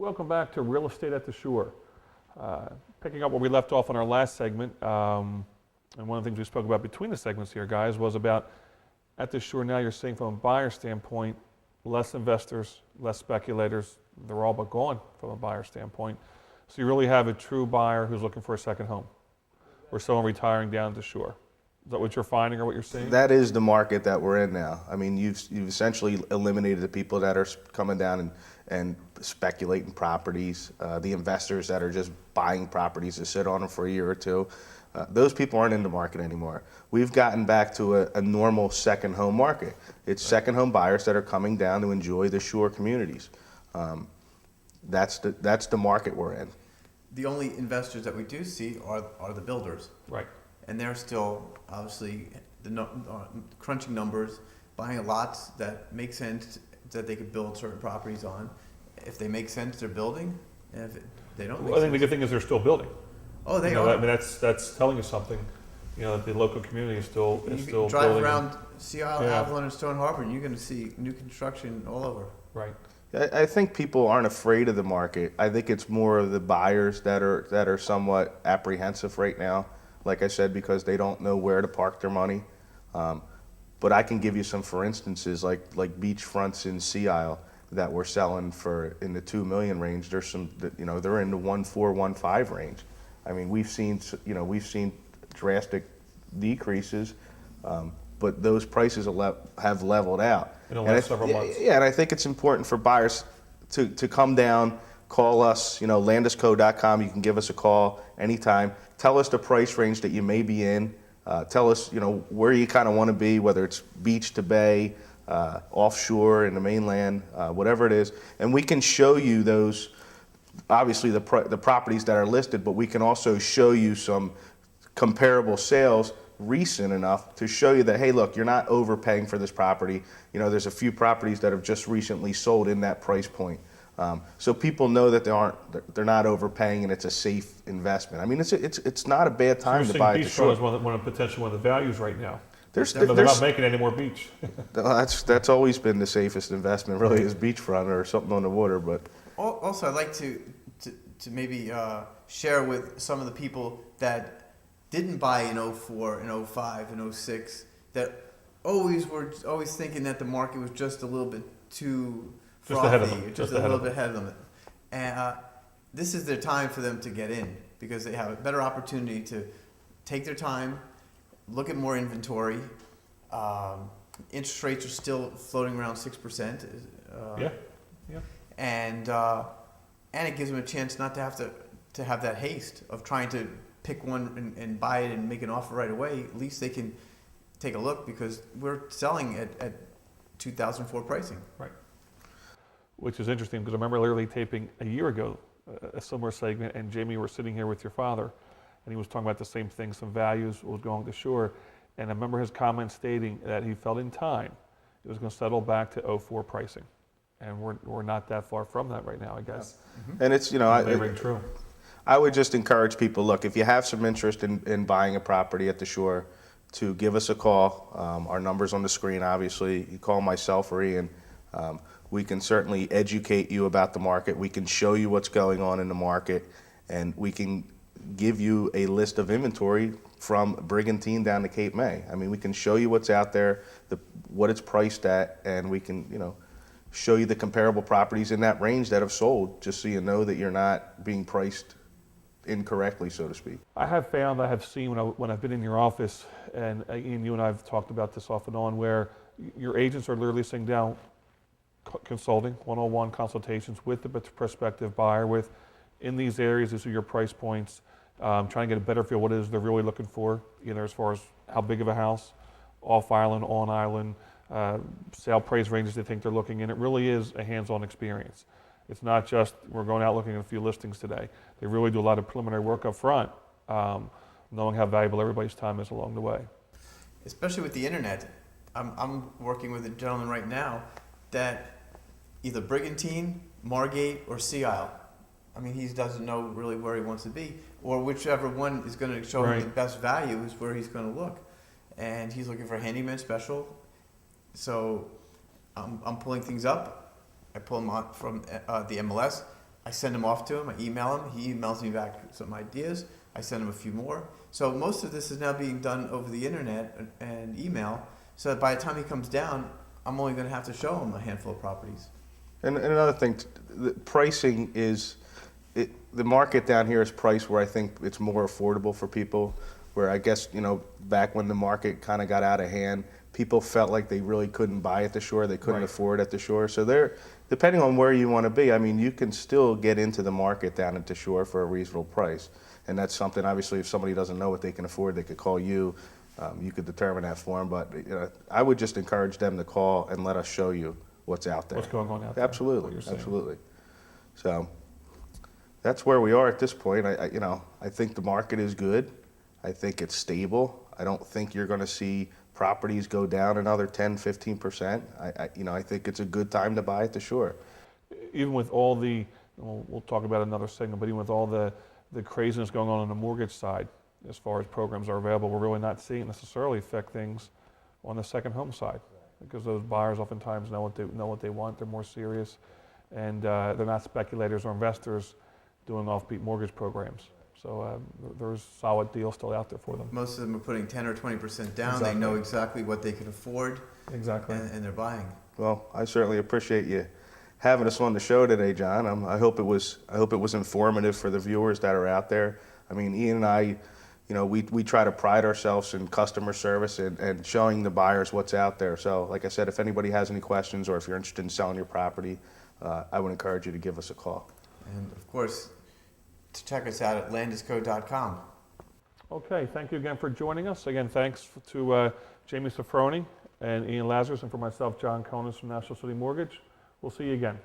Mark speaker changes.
Speaker 1: Welcome back to Real Estate at the Shore. Picking up where we left off on our last segment, and one of the things we spoke about between the segments here, guys, was about at the Shore now you're seeing from a buyer standpoint, less investors, less speculators. They're all but gone from a buyer standpoint. So you really have a true buyer who's looking for a second home, or someone retiring down at the Shore. Is that what you're finding or what you're seeing?
Speaker 2: That is the market that we're in now. I mean, you've essentially eliminated the people that are coming down and speculating properties, the investors that are just buying properties to sit on them for a year or two. Those people aren't in the market anymore. We've gotten back to a normal second home market. It's second home buyers that are coming down to enjoy the Shore communities. That's the market we're in.
Speaker 3: The only investors that we do see are the builders.
Speaker 1: Right.
Speaker 3: And they're still obviously crunching numbers, buying lots that make sense that they could build certain properties on. If they make sense, they're building. And if they don't make
Speaker 1: Well, I think
Speaker 3: sense,
Speaker 1: the good thing is they're still building.
Speaker 3: oh, they
Speaker 1: You know,
Speaker 3: are.
Speaker 1: I mean, that's telling you something. You know, that the local community is still
Speaker 3: You
Speaker 1: still
Speaker 3: can drive
Speaker 1: building.
Speaker 3: around Sea Isle,
Speaker 1: Yeah.
Speaker 3: Avalon, and Stone Harbor, and you're going to see new construction all over.
Speaker 1: Right.
Speaker 2: I think people aren't afraid of the market. I think it's more of the buyers that are somewhat apprehensive right now. Like I said, because they don't know where to park their money. But I can give you some for instances, like beachfronts in Sea Isle that we're selling for in the 2 million range. There's some, you know, they're in the 1.4, 1.5 range. I mean, we've seen drastic decreases, but those prices have leveled out.
Speaker 1: In the last several months.
Speaker 2: Yeah, and I think it's important for buyers to come down, call us, landisco.com. You can give us a call anytime. Tell us the price range that you may be in. Tell us, where you kind of want to be, whether it's beach to bay, offshore in the mainland, whatever it is. And we can show you those, obviously the properties that are listed, but we can also show you some comparable sales recent enough to show you that, hey, look, you're not overpaying for this property. There's a few properties that have just recently sold in that price point. So people know that they're not overpaying and it's a safe investment. I mean, it's not a bad time to buy.
Speaker 1: Beach Shore is potentially one of the values right now.
Speaker 2: They're
Speaker 1: not making any more beach.
Speaker 2: That's always been the safest investment, really, is beachfront or something on the water. But
Speaker 3: Also, I'd like to maybe share with some of the people that didn't buy in 04, in 05, in 06, that were always thinking that the market was just a little bit too frothy, just a little bit ahead of them. And this is their time for them to get in because they have a better opportunity to take their time, look at more inventory. Interest rates are still floating around 6%.
Speaker 1: Yeah.
Speaker 3: And it gives them a chance not to have that haste of trying to pick one and buy it and make an offer right away. At least they can take a look because we're selling at 2004 pricing.
Speaker 1: Right. Which is interesting because I remember literally taping a year ago a similar segment, and Jamie, were sitting here with your father, and he was talking about the same thing, some values, what was going to Shore, and I remember his comment stating that he felt in time it was going to settle back to 04 pricing, and we're not that far from that right now, I guess.
Speaker 2: Mm-hmm. And it's
Speaker 1: They ring true.
Speaker 2: I would just encourage people, look, if you have some interest in buying a property at the Shore, to give us a call. Our number's on the screen, obviously. You call myself or Ian. We can certainly educate you about the market. We can show you what's going on in the market, and we can give you a list of inventory from Brigantine down to Cape May. I mean, we can show you what's out there, what it's priced at, and we can, show you the comparable properties in that range that have sold, just so you know that you're not being priced incorrectly, so to speak.
Speaker 1: I have seen when I've been in your office, and Ian, you and I have talked about this off and on, where your agents are literally sitting down, consulting, one-on-one consultations with the prospective buyer, in these areas, these are your price points, trying to get a better feel what it is they're really looking for, either as far as how big of a house, off island, on island, sale price ranges they think they're looking in. It really is a hands-on experience. It's not just we're going out looking at a few listings today. They really do a lot of preliminary work up front, knowing how valuable everybody's time is along the way.
Speaker 3: Especially with the internet. I'm working with a gentleman right now that either Brigantine, Margate, or Sea Isle. I mean, he doesn't know really where he wants to be, or whichever one is going to show him the best value is where he's going to look. And he's looking for a handyman special. So I'm pulling things up. I pull them out from the MLS. I send them off to him. I email him. He emails me back some ideas. I send him a few more. So most of this is now being done over the internet and email. So that by the time he comes down, I'm only going to have to show him a handful of properties.
Speaker 2: And another thing, the pricing is, the market down here is priced where I think it's more affordable for people, where I guess, back when the market kind of got out of hand, people felt like they really couldn't buy at the shore, they couldn't
Speaker 1: Right.
Speaker 2: afford at the shore. So depending on where you want to be, I mean, you can still get into the market down at the shore for a reasonable price. And that's something, obviously, if somebody doesn't know what they can afford, they could call you. You could determine that for them. But I would just encourage them to call and let us show you what's out there.
Speaker 1: What's going on out there?
Speaker 2: Absolutely,
Speaker 1: what you're saying.
Speaker 2: absolutely. So that's where we are at this point. I think the market is good. I think it's stable. I don't think you're going to see properties go down another 10, 15%. I think it's a good time to buy at the shore.
Speaker 1: Even with all the, we'll talk about another segment, but even with all the craziness going on the mortgage side, as far as programs are available, we're really not seeing it necessarily affect things on the second home side, because those buyers oftentimes know what they want. They're more serious, and they're not speculators or investors doing offbeat mortgage programs. So there's solid deals still out there for them.
Speaker 3: Most of them are putting 10 or 20% down.
Speaker 1: Exactly.
Speaker 3: They know exactly what they can afford,
Speaker 1: Exactly.
Speaker 3: and they're buying.
Speaker 2: Well, I certainly appreciate you having us on the show today, John. I hope it was informative for the viewers that are out there. I mean, Ian and I, we try to pride ourselves in customer service and showing the buyers what's out there. So, like I said, if anybody has any questions or if you're interested in selling your property, I would encourage you to give us a call.
Speaker 3: And of course, to check us out at landisco.com.
Speaker 1: Okay, thank you again for joining us. Again, thanks to Jamie Sofroney and Ian Lazarus, and for myself, John Conis from National City Mortgage. We'll see you again.